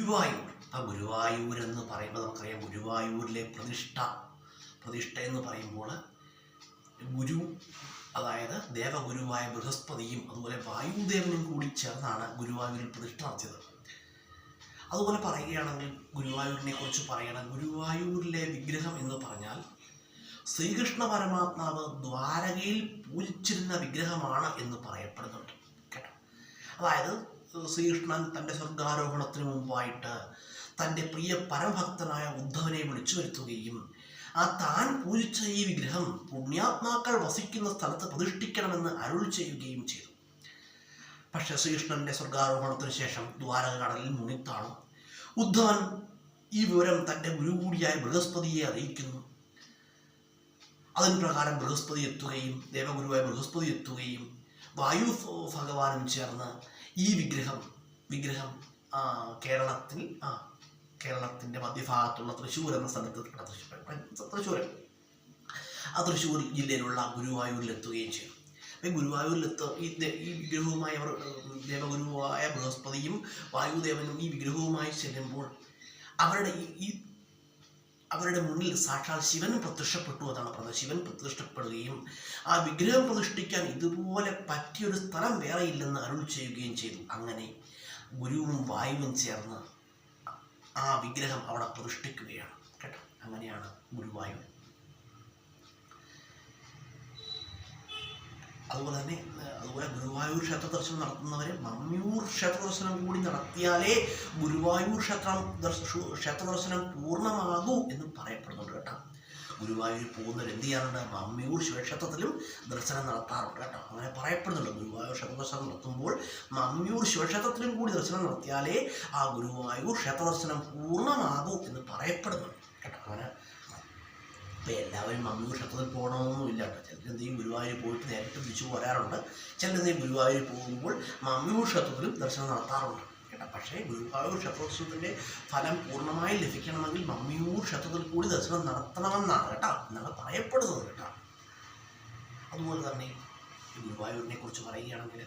ഗുരുവായൂർ. അപ്പം ഗുരുവായൂർ എന്ന് പറയുമ്പോൾ നമുക്കറിയാം ഗുരുവായൂരിലെ പ്രതിഷ്ഠ എന്ന് പറയുമ്പോൾ ഗുരു, അതായത് ദേവഗുരുവായ ബൃഹസ്പതിയും അതുപോലെ വായുദേവനും കൂടി ചേർന്നാണ് ഗുരുവായൂരിൽ പ്രതിഷ്ഠ നടത്തിയത്. അതുപോലെ പറയുകയാണെങ്കിൽ ഗുരുവായൂരിനെ കുറിച്ച് പറയണം. ഗുരുവായൂരിലെ വിഗ്രഹം എന്ന് പറഞ്ഞാൽ ശ്രീകൃഷ്ണ പരമാത്മാവ് ദ്വാരകയിൽ പൂജിച്ചിരുന്ന വിഗ്രഹമാണ് എന്ന് പറയപ്പെടുന്നുണ്ട് കേട്ടോ. അതായത് ശ്രീകൃഷ്ണൻ തൻ്റെ സ്വർഗാരോഹണത്തിന് മുമ്പായിട്ട് തൻ്റെ പ്രിയ പരമഭക്തനായ ഉദ്ധവനെ വിളിച്ചു വരുത്തുകയും താൻ പൂജിച്ച ഈ വിഗ്രഹം പുണ്യാത്മാക്കൾ വസിക്കുന്ന സ്ഥലത്ത് പ്രതിഷ്ഠിക്കണമെന്ന് അരുൾ ചെയ്യുകയും ചെയ്തു. പക്ഷെ ശ്രീകൃഷ്ണന്റെ സ്വർഗാരോഹണത്തിന് ശേഷം ദ്വാരക കടലിൽ മുങ്ങിത്താണു. ഉദ്ധവൻ ഈ വിവരം തൻ്റെ ഗുരു കൂടിയായ ബൃഹസ്പതിയെ അറിയിക്കുന്നു. അതിന് പ്രകാരം ബൃഹസ്പതി എത്തുകയും ദേവഗുരുവായ ബൃഹസ്പതി എത്തുകയും വായു ഭഗവാനും ചേർന്ന് ഈ വിഗ്രഹം കേരളത്തിൻ്റെ മധ്യഭാഗത്തുള്ള തൃശ്ശൂർ എന്ന സ്ഥലത്ത്, തൃശ്ശൂർ ജില്ലയിലുള്ള ഗുരുവായൂരിലെത്തുകയും ചെയ്തു. ഈ വിഗ്രഹവുമായി അവർ ദേവഗുരുവായ ബൃഹസ്പതിയും വായുദേവനും ഈ വിഗ്രഹവുമായി ചെല്ലുമ്പോൾ അവരുടെ മുന്നിൽ സാക്ഷാൽ ശിവൻ പ്രത്യക്ഷപ്പെട്ടു. അതാണ് പറഞ്ഞത്. ശിവൻ പ്രത്യക്ഷപ്പെടുകയും ആ വിഗ്രഹം പ്രതിഷ്ഠിക്കാൻ ഇതുപോലെ പറ്റിയൊരു സ്ഥലം വേറെ ഇല്ലെന്ന് അരുൾ ചെയ്യുകയും ചെയ്തു. അങ്ങനെ ഗുരുവും വായുവും ചേർന്ന് ആ വിഗ്രഹം അവിടെ പ്രതിഷ്ഠിക്കുകയാണ് കേട്ടോ. അങ്ങനെയാണ് ഗുരുവായൂർ. അതുപോലെ ഗുരുവായൂർ ക്ഷേത്ര ദർശനം നടത്തുന്നവർ മമ്മിയൂർ ക്ഷേത്ര ദർശനം കൂടി നടത്തിയാലേ ഗുരുവായൂർ ക്ഷേത്ര ദർശനം പൂർണ്ണമാകൂ എന്ന് പറയപ്പെടുന്നുണ്ട് കേട്ടോ. ഗുരുവായൂർ പോകുന്നവർ എന്ത് ചെയ്യാറുണ്ട്? മമ്മിയൂർ ശിവക്ഷേത്രത്തിലും ദർശനം നടത്താറുണ്ട് കേട്ടോ. അങ്ങനെ പറയപ്പെടുന്നുണ്ട്. ഗുരുവായൂർ ക്ഷേത്ര ദർശനം നടത്തുമ്പോൾ മമ്മിയൂർ ശിവക്ഷേത്രത്തിലും കൂടി ദർശനം നടത്തിയാലേ ആ ഗുരുവായൂർ ക്ഷേത്ര ദർശനം പൂർണ്ണമാകൂ എന്ന് പറയപ്പെടുന്നുണ്ട് കേട്ടോ. അങ്ങനെ ഇപ്പം എല്ലാവരും മമ്മിയൂർ ക്ഷേത്രത്തിൽ പോകണമെന്നൊന്നുമില്ല കേട്ടോ. ചിലരെന്തെങ്കിലും ഗുരുവായൂർ പോയിട്ട് നേരിട്ട് തിരിച്ചു പോരാറുണ്ട്. ചിലരെന്തെങ്കിലും ഗുരുവായൂർ പോകുമ്പോൾ മമ്മിയൂർ ക്ഷേത്രത്തിലും ദർശനം നടത്താറുണ്ട് കേട്ടോ. പക്ഷേ ഗുരുവായൂർ ക്ഷേത്രോത്സവത്തിൻ്റെ ഫലം പൂർണ്ണമായി ലഭിക്കണമെങ്കിൽ മമ്മിയൂർ ക്ഷേത്രത്തിൽ കൂടി ദർശനം നടത്തണമെന്നാണ് കേട്ടോ, എന്നാണ് പറയപ്പെടുന്നത് കേട്ടോ. അതുപോലെ തന്നെ ഗുരുവായൂരിനെ കുറിച്ച് പറയുകയാണെങ്കിൽ